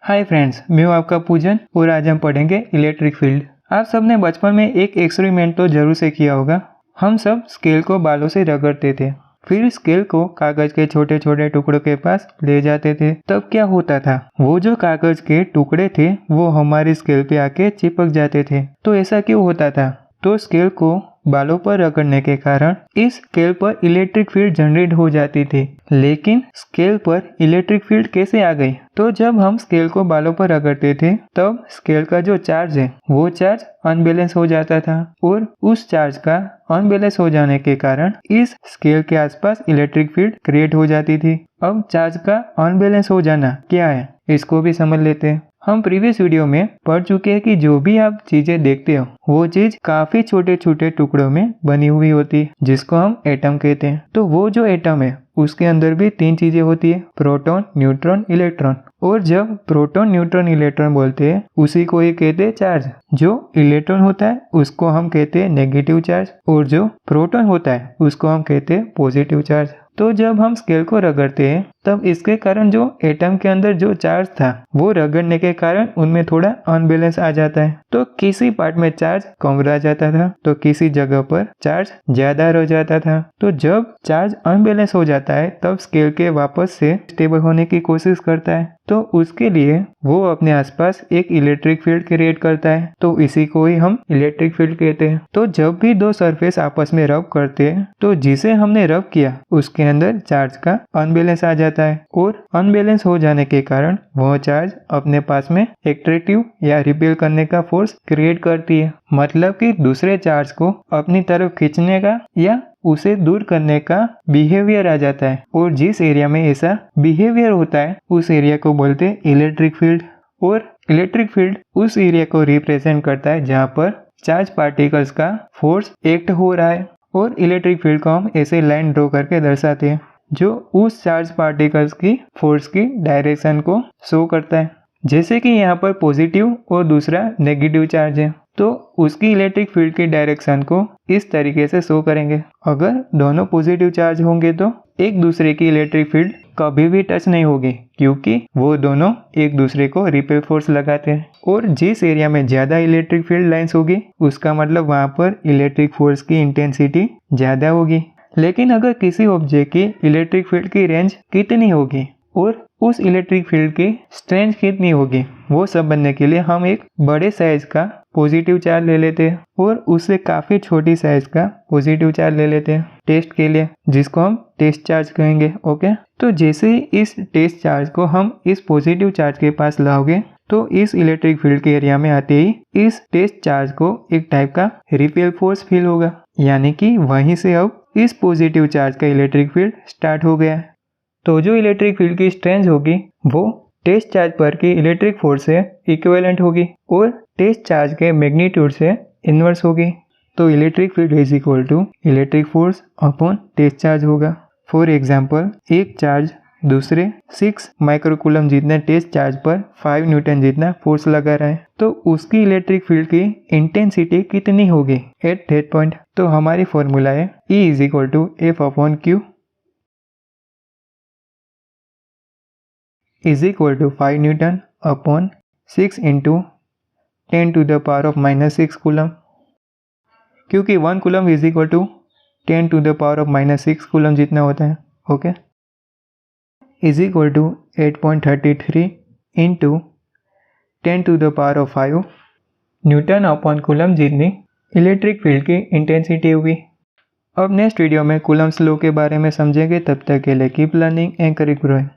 Hi friends, मैं हूँ आपका पूजन और आज हम पढ़ेंगे इलेक्ट्रिक फील्ड। आप सबने बचपन में एक एक्सपेरिमेंट तो जरूर से किया होगा। हम सब स्केल को बालों से रगड़ते थे, फिर स्केल को कागज के छोटे छोटे टुकड़ों के पास ले जाते थे। तब क्या होता था, वो जो कागज के टुकड़े थे वो हमारी स्केल पे आके चिपक जाते थे। तो ऐसा क्यों होता था? तो स्केल को बालों पर रगड़ने के कारण इस स्केल पर इलेक्ट्रिक फील्ड जनरेट हो जाती थी। लेकिन स्केल पर इलेक्ट्रिक फील्ड कैसे आ गई? तो जब हम स्केल को बालों पर रगड़ते थे तब स्केल का जो चार्ज है वो चार्ज अनबैलेंस हो जाता था और उस चार्ज का अनबैलेंस हो जाने के कारण इस स्केल के आसपास इलेक्ट्रिक फील्ड क्रिएट हो जाती थी। अब चार्ज का अनबैलेंस हो जाना क्या है, इसको भी समझ लेते हैं। हम प्रीवियस वीडियो में पढ़ चुके हैं कि जो भी आप चीजें देखते हो वो चीज काफी छोटे छोटे टुकड़ों में बनी हुई होती है, जिसको हम एटम कहते हैं। तो वो जो एटम है उसके अंदर भी तीन चीजें होती है, प्रोटॉन, न्यूट्रॉन, इलेक्ट्रॉन। और जब प्रोटॉन, न्यूट्रॉन, इलेक्ट्रॉन बोलते हैं उसी को ही कहते हैं चार्ज। जो इलेक्ट्रॉन होता है उसको हम कहते हैं नेगेटिव चार्ज और जो प्रोटॉन होता है उसको हम कहते हैं पॉजिटिव चार्ज। तो जब हम स्केल को रगड़ते हैं तब इसके कारण जो एटम के अंदर जो चार्ज था वो रगड़ने के कारण उनमें थोड़ा अनबैलेंस आ जाता है। तो किसी पार्ट में चार्ज कम रह जाता था तो किसी जगह पर चार्ज ज्यादा रह जाता था। तो जब चार्ज अनबैलेंस हो जाता है तब स्केल के वापस से स्टेबल होने की कोशिश करता है। तो उसके लिए वो अपने आसपास एक इलेक्ट्रिक फील्ड क्रिएट करता है, तो इसी को ही हम इलेक्ट्रिक फील्ड कहते हैं। तो जब भी दो सरफेस आपस में रब करते हैं तो जिसे हमने रब किया उसके अंदर चार्ज का अनबैलेंस आ जाता है और अनबैलेंस हो जाने के कारण वह चार्ज अपने पास में एट्रैक्टिव या रिपेल करने का फोर्स क्रिएट करती है। मतलब कि दूसरे चार्ज को अपनी तरफ खींचने का या उसे दूर करने का बिहेवियर आ जाता है। और जिस एरिया में ऐसा बिहेवियर होता है उस एरिया को बोलते हैं इलेक्ट्रिक फील्ड। और इलेक्ट्रिक फील्ड उस एरिया को रिप्रेजेंट करता है जहाँ पर चार्ज पार्टिकल्स का फोर्स एक्ट हो रहा है। और इलेक्ट्रिक फील्ड को हम ऐसे लाइन ड्रॉ करके दर्शाते हैं जो उस चार्ज पार्टिकल्स की फोर्स की डायरेक्शन को शो करता है। जैसे कि यहाँ पर पॉजिटिव और दूसरा नेगेटिव चार्ज है तो उसकी इलेक्ट्रिक फील्ड की डायरेक्शन को इस तरीके से शो करेंगे। अगर दोनों पॉजिटिव चार्ज होंगे तो एक दूसरे की इलेक्ट्रिक फील्ड कभी भी टच नहीं होगी क्योंकि वो दोनों एक दूसरे को रिपेल फोर्स लगाते हैं। और जिस एरिया में ज्यादा इलेक्ट्रिक फील्ड लाइंस होगी उसका मतलब वहाँ पर इलेक्ट्रिक फोर्स की इंटेंसिटी ज्यादा होगी। लेकिन अगर किसी ऑब्जेक्ट की इलेक्ट्रिक फील्ड की रेंज कितनी होगी और उस इलेक्ट्रिक फील्ड की स्ट्रेंथ कितनी होगी, वो सब बनने के लिए हम एक बड़े साइज का पॉजिटिव चार्ज ले लेते हैं और उससे काफी छोटी साइज का पॉजिटिव चार्ज ले लेते हैं टेस्ट के लिए, जिसको हम टेस्ट चार्ज कहेंगे। ओके, तो जैसे ही इस टेस्ट चार्ज को हम इस पॉजिटिव चार्ज के पास लाओगे तो इस इलेक्ट्रिक फील्ड के एरिया में आते ही इस टेस्ट चार्ज को एक टाइप का रिपेल फोर्स फील होगा, यानी कि वहीं से अब इस पॉजिटिव चार्ज का इलेक्ट्रिक फील्ड स्टार्ट हो गया। तो जो इलेक्ट्रिक फील्ड की स्ट्रेंथ होगी वो टेस्ट चार्ज पर की इलेक्ट्रिक फोर्स से इक्विवेलेंट होगी और टेस्ट चार्ज के मैग्नीट्यूड से इन्वर्स होगी। तो electric field is equal to electric force upon test charge होगा। फॉर एग्जांपल, एक चार्ज दूसरे 6 माइक्रोकूलम जितने टेस्ट चार्ज पर 5 न्यूटन जितना फोर्स लगा रहा है तो उसकी इलेक्ट्रिक फील्ड की इंटेंसिटी कितनी होगी एट दैट पॉइंट। तो हमारी फॉर्मूला है E is equal to F upon Q is equal to 5 Newton upon 6 into 10 to the power of minus 6 coulomb, क्योंकि 1 coulomb is equal to 10 to the power of minus 6 coulomb जितना होता है। Okay, is equal to 8.33 into 10 to the power of 5 newton upon coulomb जितनी electric field की intensity हुई। अब next video में coulomb's law के बारे में समझेंगे। तब तक के लिए keep learning and keep growing.